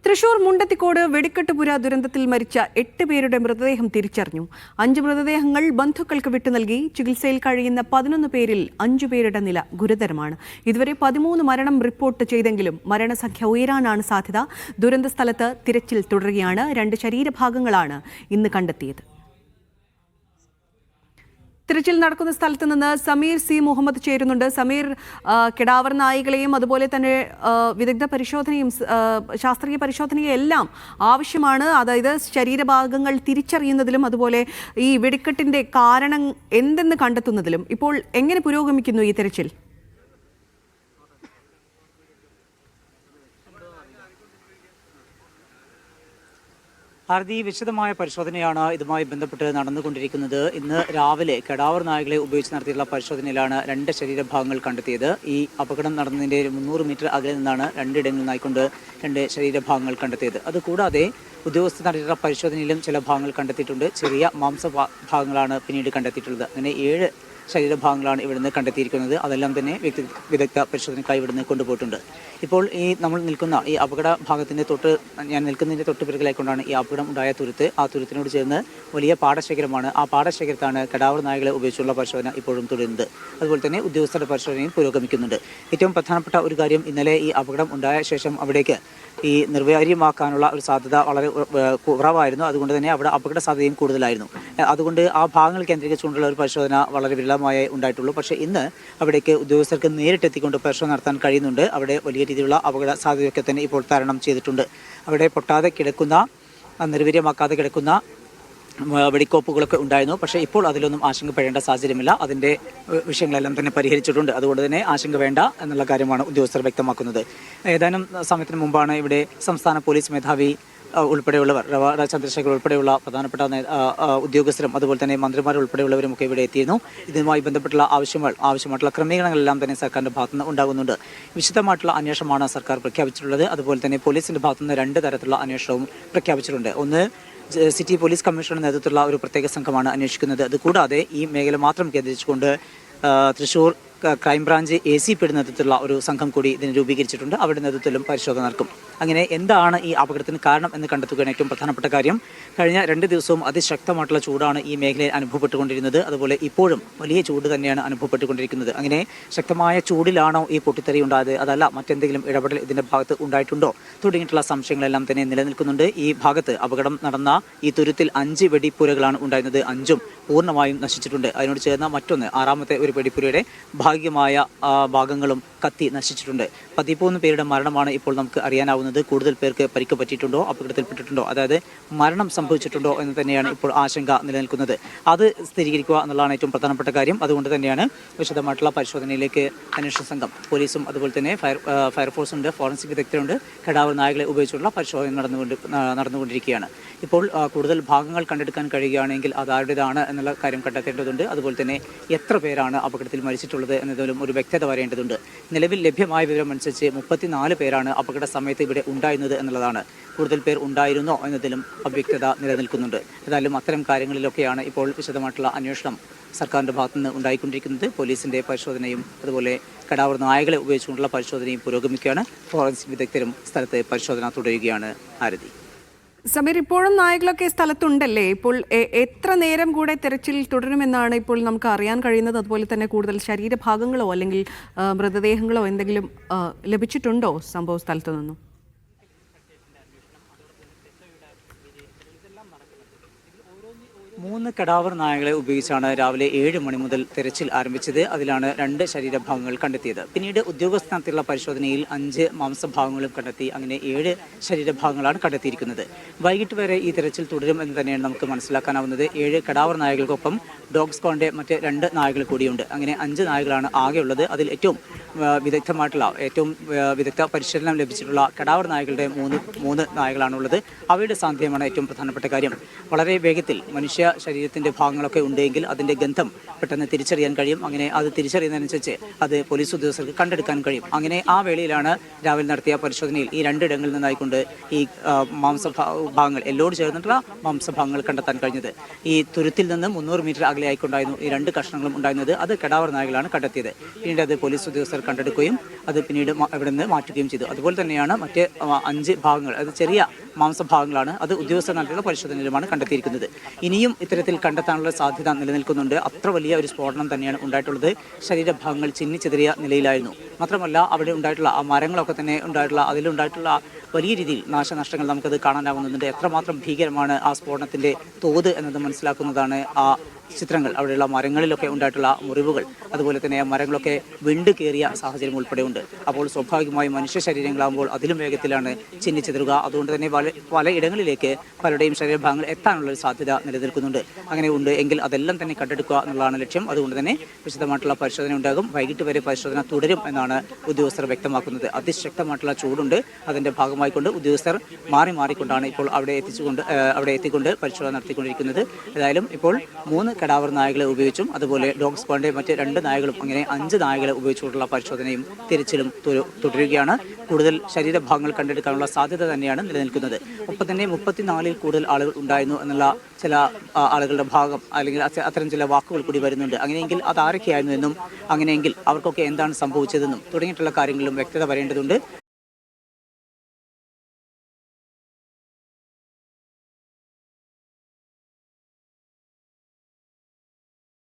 തൃശൂർ മുണ്ടത്തിക്കോട് വെടിക്കെട്ടുപുര ദുരന്തത്തിൽ മരിച്ച 8 പേരുടെ മൃതദേഹം തിരിച്ചറിഞ്ഞു. 5 മൃതദേഹങ്ങൾ ബന്ധുക്കൾക്ക് വിട്ടു നൽകി. ചികിത്സയിൽ കഴിയുന്ന 11 പേരിൽ 5 പേരുടെ നില ഗുരുതരമാണ്. ഇതുവരെ 13 മരണം റിപ്പോർട്ട് ചെയ്തെങ്കിലും മരണസംഖ്യ ഉയരാനാണ് സാധ്യത. ദുരന്ത സ്ഥലത്ത് തിരച്ചിൽ തുടരുകയാണ്. 2 ശരീരഭാഗങ്ങളാണ് ഇന്ന് കണ്ടെത്തിയത്. തിരച്ചിൽ നടക്കുന്ന സ്ഥലത്ത് നിന്ന് സമീർ സി മുഹമ്മദ് ചേരുന്നുണ്ട്. സമീർ, കിടാവർ നായികളെയും അതുപോലെ തന്നെ വിദഗ്ധ പരിശോധനയും ശാസ്ത്രീയ പരിശോധനയും എല്ലാം ആവശ്യമാണ്. അതായത് ശരീരഭാഗങ്ങൾ തിരിച്ചറിയുന്നതിലും അതുപോലെ ഈ വെടിക്കെട്ടിന്റെ കാരണം എന്തെന്ന് കണ്ടെത്തുന്നതിലും ഇപ്പോൾ എങ്ങനെ പുരോഗമിക്കുന്നു ഈ തിരച്ചിൽ? ഭാരതി, വിശദമായ പരിശോധനയാണ് ഇതുമായി ബന്ധപ്പെട്ട് നടന്നുകൊണ്ടിരിക്കുന്നത്. ഇന്ന് രാവിലെ കടാവർ നായകളെ ഉപയോഗിച്ച് നടത്തിയിട്ടുള്ള പരിശോധനയിലാണ് 2 ശരീരഭാഗങ്ങൾ കണ്ടെത്തിയത്. ഈ അപകടം നടന്നതിൻ്റെ 300 മീറ്റർ അകലെ നിന്നാണ് 2 ഇടങ്ങളിൽ നിന്നായിക്കൊണ്ട് 2 ശരീരഭാഗങ്ങൾ കണ്ടെത്തിയത്. അതുകൂടാതെ ഉദ്യോഗസ്ഥർ നടത്തിയിട്ടുള്ള പരിശോധനയിലും ചില ഭാഗങ്ങൾ കണ്ടെത്തിയിട്ടുണ്ട്. ചെറിയ മാംസഭാഗങ്ങളാണ് പിന്നീട് കണ്ടെത്തിയിട്ടുള്ളത്. അങ്ങനെ 7 ശരീരഭാഗങ്ങളാണ് ഇവിടുന്ന് കണ്ടെത്തിയിരിക്കുന്നത്. അതെല്ലാം തന്നെ വിദഗ്ധ പരിശോധനയ്ക്കായി ഇവിടുന്ന് കൊണ്ടുപോയിട്ടുണ്ട്. ഇപ്പോൾ നമ്മൾ നിൽക്കുന്ന ഈ അപകട ഭാഗത്തിൻ്റെ ഞാൻ നിൽക്കുന്നതിൻ്റെ തൊട്ട് പിറകിലായിക്കൊണ്ടാണ് ഈ അപകടം ഉണ്ടായ തുരുത്ത്. ആ തുരുത്തിനോട് ചേർന്ന് വലിയ പാടശേഖരമാണ്. ആ പാടശേഖരത്താണ് കടാവർ നായകളെ ഉപയോഗിച്ചുള്ള പരിശോധന ഇപ്പോഴും തുടരുന്നത്. അതുപോലെ തന്നെ ഉദ്യോഗസ്ഥരുടെ പരിശോധനയും പുരോഗമിക്കുന്നുണ്ട്. ഏറ്റവും പ്രധാനപ്പെട്ട ഒരു കാര്യം, ഇന്നലെ ഈ അപകടം ഉണ്ടായ ശേഷം അവിടേക്ക് ഈ നിർവ്യാര്യമാക്കാനുള്ള ഒരു സാധ്യത വളരെ കുറവായിരുന്നു. അതുകൊണ്ട് തന്നെ അവിടെ അപകട സാധ്യതയും കൂടുതലായിരുന്നു. അതുകൊണ്ട് ആ ഭാഗങ്ങൾ കേന്ദ്രീകരിച്ചുകൊണ്ടുള്ള ഒരു പരിശോധന വളരെ വിരളമായേ ഉണ്ടായിട്ടുള്ളൂ. പക്ഷേ ഇന്ന് അവിടേക്ക് ഉദ്യോഗസ്ഥർക്ക് നേരിട്ടെത്തിക്കൊണ്ട് പരിശോധന നടത്താൻ കഴിയുന്നുണ്ട്. അവിടെ വലിയ രീതിയിലുള്ള അപകട സാധ്യതയൊക്കെ തന്നെ ഇപ്പോൾ തരണം ചെയ്തിട്ടുണ്ട്. അവിടെ പൊട്ടാതെ കിടക്കുന്ന, നിർവീര്യമാക്കാതെ കിടക്കുന്ന വെടിക്കോപ്പുകളൊക്കെ ഉണ്ടായിരുന്നു. പക്ഷേ ഇപ്പോൾ അതിലൊന്നും ആശങ്കപ്പെടേണ്ട സാഹചര്യമില്ല. അതിൻ്റെ വിഷയങ്ങളെല്ലാം തന്നെ പരിഹരിച്ചിട്ടുണ്ട്. അതുകൊണ്ട് തന്നെ ആശങ്ക വേണ്ട എന്നുള്ള കാര്യമാണ് ഉദ്യോഗസ്ഥർ വ്യക്തമാക്കുന്നത്. ഏതാനും സമയത്തിന് മുമ്പാണ് ഇവിടെ സംസ്ഥാന പോലീസ് മേധാവി ഉൾപ്പെടെയുള്ളവർ, ചന്ദ്രശേഖർ ഉൾപ്പെടെയുള്ള പ്രധാനപ്പെട്ട ഉദ്യോഗസ്ഥരും അതുപോലെ തന്നെ മന്ത്രിമാർ ഉൾപ്പെടെയുള്ളവരുമൊക്കെ ഇവിടെ എത്തിയിരുന്നു. ഇതുമായി ബന്ധപ്പെട്ടുള്ള ആവശ്യമായിട്ടുള്ള ക്രമീകരണങ്ങളെല്ലാം തന്നെ സർക്കാരിൻ്റെ ഭാഗത്തുനിന്ന് ഉണ്ടാകുന്നുണ്ട്. വിശദമായിട്ടുള്ള അന്വേഷണമാണ് സർക്കാർ പ്രഖ്യാപിച്ചിട്ടുള്ളത്. അതുപോലെ തന്നെ പോലീസിൻ്റെ ഭാഗത്തുനിന്ന് 2 തരത്തിലുള്ള അന്വേഷണവും പ്രഖ്യാപിച്ചിട്ടുണ്ട്. ഒന്ന്, സിറ്റി പോലീസ് കമ്മീഷണറുടെ നേതൃത്വത്തിലുള്ള ഒരു പ്രത്യേക സംഘമാണ് അന്വേഷിക്കുന്നത്. അതുകൂടാതെ ഈ മേഖല മാത്രം കേന്ദ്രീകരിച്ചുകൊണ്ട് തൃശൂർ ക്രൈംബ്രാഞ്ച് ACPയുടെ നേതൃത്വത്തിലുള്ള ഒരു സംഘം കൂടി ഇതിന് രൂപീകരിച്ചിട്ടുണ്ട്. അവരുടെ നേതൃത്വത്തിലും പരിശോധന നടക്കും. അങ്ങനെ എന്താണ് ഈ അപകടത്തിന് കാരണം എന്ന് കണ്ടെത്തുകയാണ് ഏറ്റവും പ്രധാനപ്പെട്ട കാര്യം. കഴിഞ്ഞ 2 ദിവസവും അതിശക്തമായിട്ടുള്ള ചൂടാണ് ഈ മേഖലയിൽ അനുഭവപ്പെട്ടുകൊണ്ടിരുന്നത്. അതുപോലെ ഇപ്പോഴും വലിയ ചൂട് തന്നെയാണ് അനുഭവപ്പെട്ടുകൊണ്ടിരിക്കുന്നത്. അങ്ങനെ ശക്തമായ ചൂടിലാണോ ഈ പൊട്ടിത്തെറി ഉണ്ടായത്, അതല്ല മറ്റെന്തെങ്കിലും ഇടപെടൽ ഇതിൻ്റെ ഭാഗത്ത് ഉണ്ടായിട്ടുണ്ടോ തുടങ്ങിയിട്ടുള്ള സംശയങ്ങളെല്ലാം തന്നെ നിലനിൽക്കുന്നുണ്ട്. ഈ ഭാഗത്ത് അപകടം നടന്ന ഈ തുരുത്തിൽ 5 വെടിപ്പുരകളാണ് ഉണ്ടായിരുന്നത്. 5ഉം പൂർണ്ണമായും നശിച്ചിട്ടുണ്ട്. അതിനോട് ചേർന്ന മറ്റൊന്ന്, 6ാമത്തെ ഒരു വെടിപ്പുരയുടെ ഭാഗികമായ ഭാഗങ്ങളും കത്തി നശിച്ചിട്ടുണ്ട്. 13 പേരുടെ മരണമാണ് ഇപ്പോൾ നമുക്ക് അറിയാനാവുന്നത്. കൂടുതൽ പേർക്ക് പരിക്ക് പറ്റിയിട്ടുണ്ടോ, അപകടത്തിൽപ്പെട്ടിട്ടുണ്ടോ, അതായത് മരണം സംഭവിച്ചിട്ടുണ്ടോ എന്ന് തന്നെയാണ് ഇപ്പോൾ ആശങ്ക നിലനിൽക്കുന്നത്. അത് സ്ഥിരീകരിക്കുക എന്നുള്ളതാണ് ഏറ്റവും പ്രധാനപ്പെട്ട കാര്യം. അതുകൊണ്ട് തന്നെയാണ് വിശദമായിട്ടുള്ള പരിശോധനയിലേക്ക് അന്വേഷണ സംഘം, പോലീസും അതുപോലെ തന്നെ ഫയർഫോഴ്സ് ഉണ്ട്, ഫോറൻസിക് വിദഗ്ധരുണ്ട്, കടാവർ നായകളെ ഉപയോഗിച്ചുള്ള പരിശോധന നടന്നുകൊണ്ടിരിക്കുകയാണ്. ഇപ്പോൾ കൂടുതൽ ഭാഗങ്ങൾ കണ്ടെടുക്കാൻ കഴിയുകയാണെങ്കിൽ അത് ആരുടേതാണ് എന്നുള്ള കാര്യം കണ്ടെത്തേണ്ടതുണ്ട്. അതുപോലെ തന്നെ എത്ര പേരാണ് അപകടത്തിൽ മരിച്ചിട്ടുള്ളത് എന്നതിലും ഒരു വ്യക്തത വരേണ്ടതുണ്ട്. നിലവിൽ ലഭ്യമായ വിവരം അനുസരിച്ച് 34 പേരാണ് അപകട സമയത്ത് ഇവിടെ ഉണ്ടായിരുന്നത് എന്നുള്ളതാണ്. കൂടുതൽ പേർ ഉണ്ടായിരുന്നോ എന്നതിലും അവ്യക്തത നിലനിൽക്കുന്നുണ്ട്. ഏതായാലും അത്തരം കാര്യങ്ങളിലൊക്കെയാണ് ഇപ്പോൾ വിശദമായിട്ടുള്ള അന്വേഷണം സർക്കാരിൻ്റെ ഭാഗത്തുനിന്ന് ഉണ്ടായിക്കൊണ്ടിരിക്കുന്നത്. പോലീസിൻ്റെ പരിശോധനയും അതുപോലെ കടാവർ നായകളെ ഉപയോഗിച്ചുകൊണ്ടുള്ള പരിശോധനയും പുരോഗമിക്കുകയാണ്. ഫോറൻസിക് വിദഗ്ധരും സ്ഥലത്ത് പരിശോധന തുടരുകയാണ്. ആരതി. സമീർ, ഇപ്പോഴും നായകളൊക്കെ സ്ഥലത്തുണ്ടല്ലേ? ഇപ്പോൾ എത്ര നേരം കൂടെ തെരച്ചിൽ തുടരുമെന്നാണ് ഇപ്പോൾ നമുക്ക് അറിയാൻ കഴിയുന്നത്? അതുപോലെ തന്നെ കൂടുതൽ ശരീരഭാഗങ്ങളോ അല്ലെങ്കിൽ മൃതദേഹങ്ങളോ എന്തെങ്കിലും ലഭിച്ചിട്ടുണ്ടോ സംഭവ സ്ഥലത്തു നിന്നും? 3 കടാവർ നായകളെ ഉപയോഗിച്ചാണ് രാവിലെ 7 മണി മുതൽ തെരച്ചിൽ ആരംഭിച്ചത്. അതിലാണ് 2 ശരീരഭാഗങ്ങൾ കണ്ടെത്തിയത്. പിന്നീട് ഉദ്യോഗസ്ഥർ നടത്തിയുള്ള പരിശോധനയിൽ 5 മാംസഭാഗങ്ങളും കണ്ടെത്തി. അങ്ങനെ 7 ശരീരഭാഗങ്ങളാണ് കണ്ടെത്തിയിരിക്കുന്നത്. വൈകിട്ട് വരെ ഈ തെരച്ചിൽ തുടരും എന്ന് തന്നെയാണ് നമുക്ക് മനസ്സിലാക്കാനാവുന്നത്. 7 കടാവർ നായകൾക്കൊപ്പം ഡോഗ് സ്ക്വാഡിൻ്റെ മറ്റ് 2 നായകൾ കൂടിയുണ്ട്. അങ്ങനെ 5 നായകളാണ് ആകെയുള്ളത്. അതിൽ ഏറ്റവും വിദഗ്ധ പരിശീലനം ലഭിച്ചിട്ടുള്ള കടാവർ നായകളുടെ 3 നായകളാണുള്ളത്. അവയുടെ സാന്നിധ്യമാണ് ഏറ്റവും പ്രധാനപ്പെട്ട കാര്യം. വളരെ വേഗത്തിൽ മനുഷ്യ ശരീരത്തിൻ്റെ ഭാഗങ്ങളൊക്കെ ഉണ്ടെങ്കിൽ അതിൻ്റെ ഗന്ധം പെട്ടെന്ന് തിരിച്ചറിയാൻ കഴിയും. അങ്ങനെ അത് തിരിച്ചറിയുന്നതനുസരിച്ച് അത് പോലീസ് ഉദ്യോഗസ്ഥർക്ക് കണ്ടെടുക്കാൻ കഴിയും. അങ്ങനെ ആ വേളയിലാണ് രാവിലെ നടത്തിയ പരിശോധനയിൽ ഈ 2 ഇടങ്ങളിൽ നിന്നായിക്കൊണ്ട് ഈ മാംസഭാഗങ്ങൾ, എല്ലോട് ചേർന്നിട്ടുള്ള മാംസഭാഗങ്ങൾ കണ്ടെത്താൻ കഴിഞ്ഞത്. ഈ തുരുത്തിൽ നിന്ന് 300 മീറ്റർ അകലെയായിക്കൊണ്ടായിരുന്നു ഈ 2 കഷ്ണങ്ങളും ഉണ്ടായിരുന്നത്. അത് കടാവർ നായകളാണ് കണ്ടെത്തിയത്. പിന്നീട് അത് പോലീസ് ഉദ്യോഗസ്ഥർ കണ്ടെടുക്കുകയും അത് പിന്നീട് ഇവിടെ നിന്ന് മാറ്റുകയും ചെയ്തു. അതുപോലെ തന്നെയാണ് മറ്റ് 5 ഭാഗങ്ങൾ, അത് ചെറിയ മാംസഭാഗങ്ങളാണ്, അത് ഉദ്യോഗസ്ഥർ നടത്തിയുള്ള പരിശോധനയിലുമാണ് കണ്ടെത്തിയിരിക്കുന്നത്. ഇനിയും ഇത്തരത്തിൽ കണ്ടെത്താനുള്ള സാധ്യത നിലനിൽക്കുന്നുണ്ട്. അത്ര വലിയ ഒരു സ്ഫോടനം തന്നെയാണ് ഉണ്ടായിട്ടുള്ളത്. ശരീരഭാഗങ്ങൾ ചിന്നിച്ചെതറിയ നിലയിലായിരുന്നു. മാത്രമല്ല അവിടെ ഉണ്ടായിട്ടുള്ള ആ മരങ്ങളൊക്കെ തന്നെ അതിലുണ്ടായിട്ടുള്ള വലിയ രീതിയിൽ നാശനഷ്ടങ്ങൾ നമുക്കത് കാണാനാവുന്നുണ്ട്. എത്രമാത്രം ഭീകരമാണ് ആ സ്ഫോടനത്തിൻ്റെ തോത് എന്നത് മനസ്സിലാക്കുന്നതാണ് ആ ചിത്രങ്ങൾ. അവിടെയുള്ള മരങ്ങളിലൊക്കെ ഉണ്ടായിട്ടുള്ള മുറിവുകൾ, അതുപോലെ തന്നെ മരങ്ങളൊക്കെ വിണ്ട് കയറിയ സാഹചര്യം ഉൾപ്പെടെയുണ്ട്. അപ്പോൾ സ്വാഭാവികമായും മനുഷ്യ ശരീരങ്ങളാകുമ്പോൾ അതിലും വേഗത്തിലാണ് ചിന്നിച്ചിതറുക. അതുകൊണ്ട് തന്നെ പല ഇടങ്ങളിലേക്ക് പലരുടെയും ശരീരഭാഗങ്ങൾ എത്താനുള്ള ഒരു സാധ്യത നിലനിൽക്കുന്നുണ്ട്. അങ്ങനെ ഉണ്ട് എങ്കിൽ അതെല്ലാം തന്നെ കണ്ടെടുക്കുക എന്നുള്ളതാണ് ലക്ഷ്യം. അതുകൊണ്ട് തന്നെ വിശദമായിട്ടുള്ള പരിശോധന ഉണ്ടാകും. വൈകിട്ട് വരെ പരിശോധന തുടരും എന്നാണ് ഉദ്യോഗസ്ഥർ വ്യക്തമാക്കുന്നത്. അതിശക്തമായിട്ടുള്ള ചൂടുണ്ട്. അതിൻ്റെ ഭാഗമായിക്കൊണ്ട് ഉദ്യോഗസ്ഥർ മാറിക്കൊണ്ടാണ് ഇപ്പോൾ അവിടെ എത്തിക്കൊണ്ട് പരിശോധന നടത്തിക്കൊണ്ടിരിക്കുന്നത്. ഏതായാലും ഇപ്പോൾ 3 കടാവർ നായകളെ ഉപയോഗിച്ചും അതുപോലെ ഡോഗ് സ്ക്വാഡിന്റെ മറ്റ് 2 നായകളും അങ്ങനെ 5 നായകളെ ഉപയോഗിച്ചുകൊണ്ടുള്ള പരിശോധനയും തിരച്ചിലും തുടരുകയാണ്. കൂടുതൽ ശരീരഭാഗങ്ങൾ കണ്ടെടുക്കാനുള്ള സാധ്യത തന്നെയാണ് നിലനിൽക്കുന്നത്. ഒപ്പം തന്നെ 34-ൽ കൂടുതൽ ആളുകൾ ഉണ്ടായിരുന്നു എന്നുള്ള ചില ആളുകളുടെ ഭാഗം അല്ലെങ്കിൽ അത്തരം ചില വാക്കുകൾ കൂടി വരുന്നുണ്ട്. അങ്ങനെയെങ്കിൽ അത് ആരൊക്കെയായിരുന്നു എന്നും അങ്ങനെയെങ്കിൽ അവർക്കൊക്കെ എന്താണ് സംഭവിച്ചതെന്നും തുടങ്ങിയിട്ടുള്ള കാര്യങ്ങളിലും വ്യക്തത വരേണ്ടതുണ്ട്.